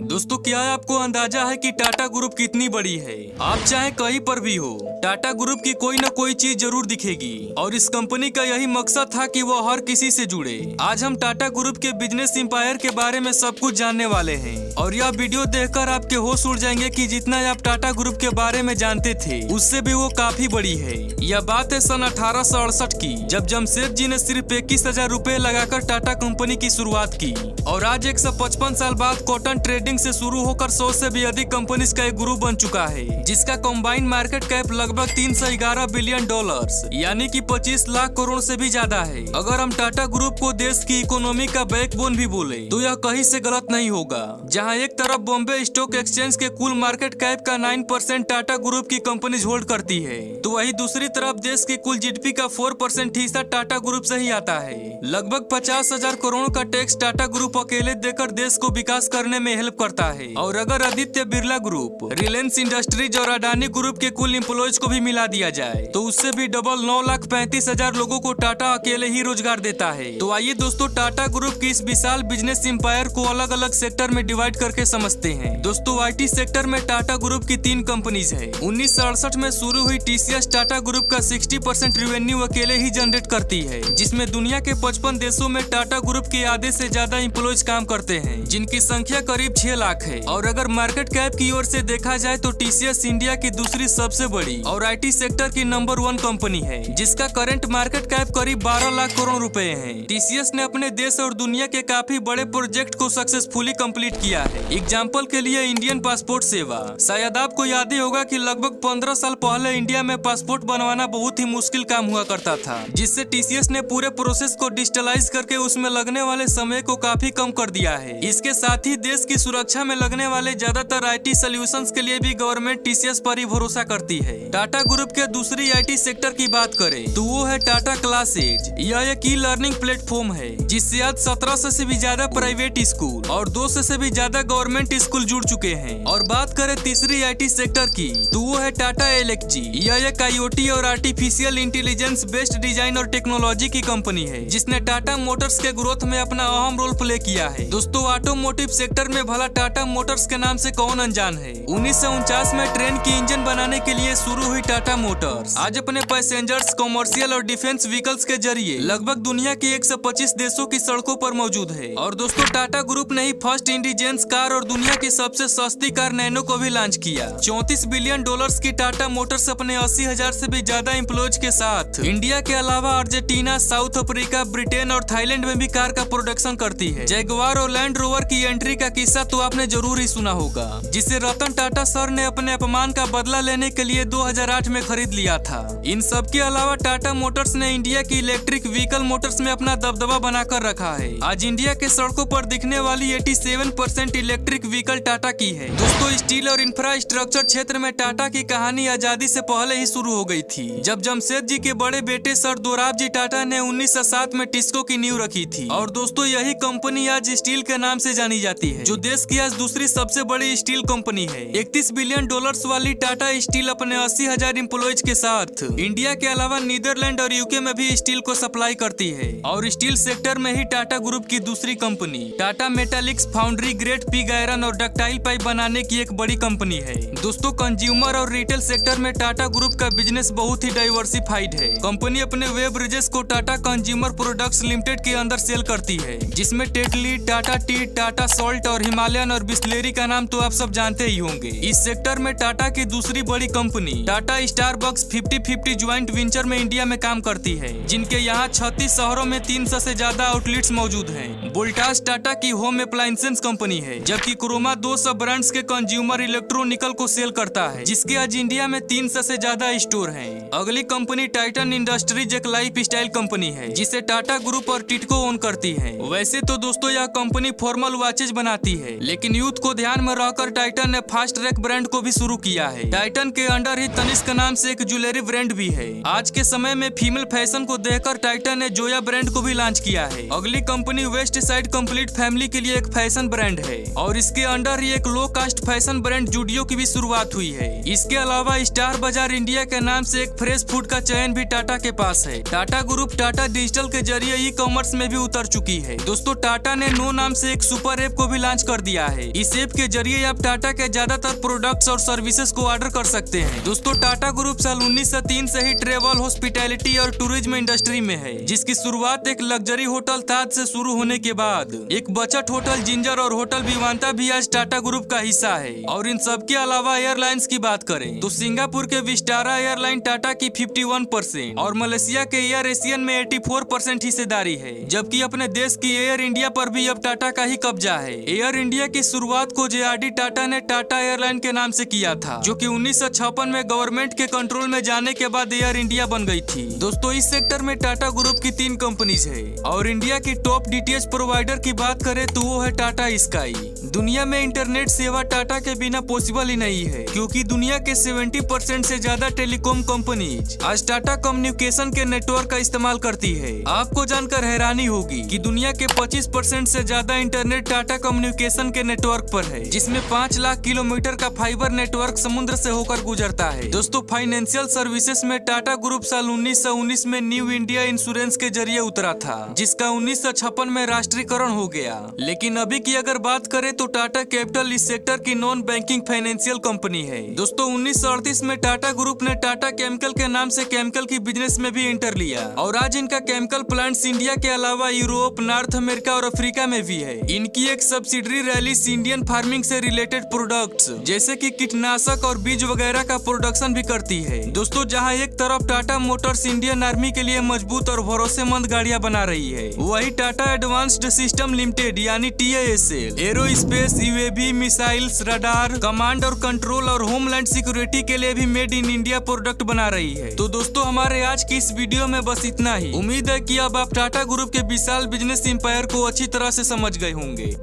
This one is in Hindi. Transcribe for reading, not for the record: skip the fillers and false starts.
दोस्तों क्या आपको अंदाजा है कि टाटा ग्रुप कितनी बड़ी है? आप चाहे कहीं पर भी हो, टाटा ग्रुप की कोई न कोई चीज जरूर दिखेगी और इस कंपनी का यही मकसद था कि वो हर किसी से जुड़े। आज हम टाटा ग्रुप के बिजनेस एम्पायर के बारे में सब कुछ जानने वाले हैं और यह वीडियो देखकर आपके होश उड़ जाएंगे कि जितना आप टाटा ग्रुप के बारे में जानते थे उससे भी वो काफी बड़ी है। यह बात है सन 1868 की, जब जमशेद ने सिर्फ 21,000 रुपए लगाकर टाटा कंपनी की शुरुआत की और आज 155 साल बाद कॉटन ट्रेडिंग से शुरू होकर 100 से भी अधिक कंपनीज का एक ग्रुप बन चुका है, जिसका कॉम्बाइंड मार्केट कैप लगभग 311 बिलियन डॉलर्स यानी कि 25 लाख करोड़ से भी ज्यादा है। अगर हम टाटा ग्रुप को देश की इकोनॉमी का बैकबोन भी बोले तो यह कहीं से गलत नहीं होगा। जहां एक तरफ बॉम्बे स्टॉक एक्सचेंज के कुल मार्केट कैप का 9% टाटा ग्रुप की कंपनीज होल्ड करती है, तो वही दूसरी तरफ देश की कुल जीडीपी का 4% हिस्सा टाटा ग्रुप से ही आता है। लगभग 50,000 करोड़ का टैक्स टाटा ग्रुप अकेले देकर देश को विकास करने में हेल्प करता है। और अगर आदित्य बिरला ग्रुप, रिलायंस इंडस्ट्रीज और अडानी ग्रुप के कुल एम्प्लॉयज को भी मिला दिया जाए तो उससे भी डबल 9,35,000 लोगों को टाटा अकेले ही रोजगार देता है। तो आइए दोस्तों टाटा ग्रुप की इस विशाल बिजनेस एम्पायर को अलग अलग सेक्टर में डिवाइड करके समझते हैं। दोस्तों आईटी सेक्टर में टाटा ग्रुप की 3 कंपनीज है। 1968 में शुरू हुई टीसीएस टाटा ग्रुप का 60% रेवेन्यू अकेले ही जनरेट करती है, जिसमें दुनिया के 55 देशों में टाटा ग्रुप के आधे से ज्यादा एम्प्लॉयज काम करते हैं, जिनकी संख्या करीब 6 लाख है। और अगर मार्केट कैप की ओर से देखा जाए तो टीसीएस इंडिया की दूसरी सबसे बड़ी और आईटी सेक्टर की नंबर 1 कंपनी है, जिसका करंट मार्केट कैप करीब 12 लाख करोड़ रुपए है। टीसीएस ने अपने देश और दुनिया के काफी बड़े प्रोजेक्ट को सक्सेसफुली कंप्लीट किया है। एग्जाम्पल के लिए इंडियन पासपोर्ट सेवा। शायद आपको याद ही होगा कि लगभग 15 साल पहले इंडिया में पासपोर्ट बनवाना बहुत ही मुश्किल काम हुआ करता था, जिससे टीसीएस ने पूरे प्रोसेस को डिजिटलाइज करके उसमें लगने वाले समय को काफी कम कर दिया है। इसके साथ ही देश की सुरक्षा में लगने वाले ज्यादातर आईटी सॉल्यूशंस के लिए भी गवर्नमेंट टीसीएस पर ही भरोसा करती है। टाटा ग्रुप के दूसरी आईटी सेक्टर की बात करें तो वो है टाटा क्लासेज। यह एक ई लर्निंग प्लेटफॉर्म है जिससे आज 1700 से भी ज्यादा प्राइवेट स्कूल और 200 से भी ज्यादा गवर्नमेंट स्कूल जुड़ चुके हैं। और बात करें तीसरी आईटी सेक्टर की तो वो है टाटा एलेक्जी। यह एक आईओटी और आर्टिफिशियल इंटेलिजेंस बेस्ड डिजाइन और टेक्नोलॉजी की कंपनी है, जिसने टाटा मोटर्स के ग्रोथ में अपना अहम रोल प्ले किया है। दोस्तों ऑटोमोटिव सेक्टर में भला टाटा मोटर्स के नाम से कौन अनजान है। 1949 में ट्रेन की इंजन बनाने के लिए शुरू हुई टाटा मोटर्स आज अपने पैसेंजर्स, कॉमर्शियल और डिफेंस व्हीकल्स के जरिए लगभग दुनिया की 125 देशों की सड़कों पर मौजूद है। और दोस्तों टाटा ग्रुप ने ही फर्स्ट इंडिजेंस कार और दुनिया की सबसे सस्ती कार नैनो को भी लॉन्च किया। 34 बिलियन डॉलर्स की टाटा मोटर्स अपने 80,000 से भी ज्यादा एम्प्लॉयज के साथ इंडिया के अलावा अर्जेंटीना, साउथ अफ्रीका, ब्रिटेन और थाईलैंड में भी कार का प्रोडक्शन करती है। जैगुआर और लैंड रोवर की एंट्री का किस्सा तो आपने जरूर ही सुना होगा, जिसे रतन टाटा सर ने अपने अपमान का बदला लेने के लिए 2008 में खरीद लिया था। इन सब के अलावा टाटा मोटर्स ने इंडिया की इलेक्ट्रिक व्हीकल मोटर्स में अपना दबदबा बनाकर रखा है। आज इंडिया के सड़कों पर दिखने वाली 87% इलेक्ट्रिक व्हीकल टाटा की है। दोस्तों स्टील और इंफ्रास्ट्रक्चर क्षेत्र में टाटा की कहानी आजादी से पहले ही शुरू हो गई थी, जब जमशेद जी के बड़े बेटे सर दोराब जी टाटा ने 1907 में टिस्को की नींव रखी थी। और दोस्तों यही कंपनी आज स्टील के नाम से जानी जाती है, जो देश की आज दूसरी सबसे बड़ी स्टील कंपनी है। 31 बिलियन डॉलर्स वाली टाटा स्टील अपने 80,000 एम्प्लॉयज के साथ इंडिया के अलावा नीदरलैंड और यूके में भी स्टील को सप्लाई करती है। और स्टील सेक्टर में ही टाटा ग्रुप की दूसरी company Tata Metaliks foundry grade pig iron और डक्टाइल पाइप बनाने की एक बड़ी कंपनी है। दोस्तों कंज्यूमर और रिटेल सेक्टर में टाटा ग्रुप का बिजनेस बहुत ही डाइवर्सिफाइड है। कंपनी अपने वेब ब्रिजेस को टाटा कंज्यूमर प्रोडक्ट्स लिमिटेड के अंदर सेल करती है, जिसमें Tetley, Tata T, Tata salt और हिमालयन और बिस्लेरी का नाम तो आप सब जानते ही होंगे। इस सेक्टर में टाटा की दूसरी बड़ी company Tata Starbucks 50-50 joint venture में इंडिया में काम करती है, जिनके यहाँ 36 शहरों में 300 से ज्यादा आउटलेट्स मौजूद हैं। वोल्टास टाटा की होम अप्लायंसेस कंपनी है, जबकि क्रोमा 200 ब्रांड्स के कंज्यूमर इलेक्ट्रॉनिकल को सेल करता है, जिसके आज इंडिया में 300 से ज्यादा स्टोर हैं। अगली कंपनी टाइटन इंडस्ट्रीज एक लाइफ स्टाइल कंपनी है, जिसे टाटा ग्रुप और टिटको ओन करती है। वैसे तो दोस्तों यह कंपनी फॉर्मल वॉचेज बनाती है, लेकिन यूथ को ध्यान में रखकर टाइटन ने फास्ट ट्रैक ब्रांड को भी शुरू किया है। टाइटन के अंडर ही तनिष्क नाम से एक ज्वेलरी ब्रांड भी है। आज के समय में फीमेल फैशन को देखकर टाइटन ने जोया ब्रांड को भी लॉन्च किया है। अगली company west side complete family के लिए एक फैशन ब्रांड है और इसके अंडर ही एक लो कास्ट फैशन ब्रांड जूडियो की भी शुरुआत हुई है। इसके अलावा स्टार बाजार इंडिया के नाम से एक फ्रेश फूड का चयन भी टाटा के पास है। टाटा ग्रुप टाटा डिजिटल के जरिए ई कॉमर्स में भी उतर चुकी है। दोस्तों टाटा ने नो नाम से एक सुपर ऐप को भी लॉन्च कर दिया किया है। इस ऐप के जरिए आप टाटा के ज्यादातर प्रोडक्ट्स और सर्विसेज को ऑर्डर कर सकते हैं। दोस्तों, टाटा ग्रुप साल 1903 से ही ट्रेवल, हॉस्पिटैलिटी और टूरिज्म इंडस्ट्री में है, जिसकी शुरुआत एक लग्जरी होटल ताज से शुरू होने के बाद एक बचत होटल जिंजर और होटल विवांता भी आज टाटा ग्रुप का हिस्सा है। और इन सब के अलावा एयरलाइंस की बात करें तो सिंगापुर के विस्टारा एयरलाइन टाटा की 51% और मलेशिया के एयर एशियन में 84% हिस्सेदारी है, जबकि अपने देश की एयर इंडिया पर भी अब टाटा का ही कब्जा है। एयर इंडिया की शुरुआत को जे.आर.डी. टाटा ने टाटा एयरलाइन के नाम से किया था, जो कि 1956 में गवर्नमेंट के कंट्रोल में जाने के बाद एयर इंडिया बन गई थी। दोस्तों, इस सेक्टर में टाटा ग्रुप की 3 कंपनीज है और इंडिया की टॉप डीटीएच प्रोवाइडर की बात करें तो वो है टाटा स्काई। दुनिया में इंटरनेट सेवा टाटा के बिना पॉसिबल ही नहीं है, क्योंकि दुनिया के 70% से ज्यादा टेलीकॉम कंपनीज आज टाटा कम्युनिकेशन के नेटवर्क का इस्तेमाल करती है। आपको जानकर हैरानी होगी कि दुनिया के 25% से ज्यादा इंटरनेट टाटा कम्युनिकेशन के नेटवर्क पर है, जिसमें 5 लाख किलोमीटर का फाइबर नेटवर्क समुद्र से होकर गुजरता है। दोस्तों, फाइनेंशियल सर्विसेज में टाटा ग्रुप साल 1919 में न्यू इंडिया इंश्योरेंस के जरिए उतरा था, जिसका 1956 में राष्ट्रीयकरण हो गया। लेकिन अभी की अगर बात करें तो टाटा कैपिटल इस सेक्टर की नॉन बैंकिंग फाइनेंशियल कंपनी है। दोस्तों, 1938 में टाटा ग्रुप ने टाटा केमिकल के नाम से केमिकल की बिजनेस में भी एंटर लिया और आज इनका केमिकल प्लांट्स इंडिया के अलावा यूरोप, नॉर्थ अमेरिका और अफ्रीका में भी है। इनकी एक सब्सिडरी रैलिस इंडियन फार्मिंग से रिलेटेड प्रोडक्ट्स जैसे कि कीटनाशक और बीज वगैरह का प्रोडक्शन भी करती है। दोस्तों, जहां एक तरफ टाटा मोटर्स इंडियन आर्मी के लिए मजबूत और भरोसेमंद गाड़ियां बना रही है, वही टाटा एडवांस्ड सिस्टम लिमिटेड यानी TISL aerospace, UAV, missiles, radar, command और कंट्रोल और होमलैंड सिक्योरिटी के लिए भी मेड इन इंडिया प्रोडक्ट बना रही है। तो दोस्तों, हमारे आज की इस वीडियो में बस इतना ही। उम्मीद है कि अब आप टाटा ग्रुप के विशाल बिजनेस एम्पायर को अच्छी तरह से समझ गए होंगे।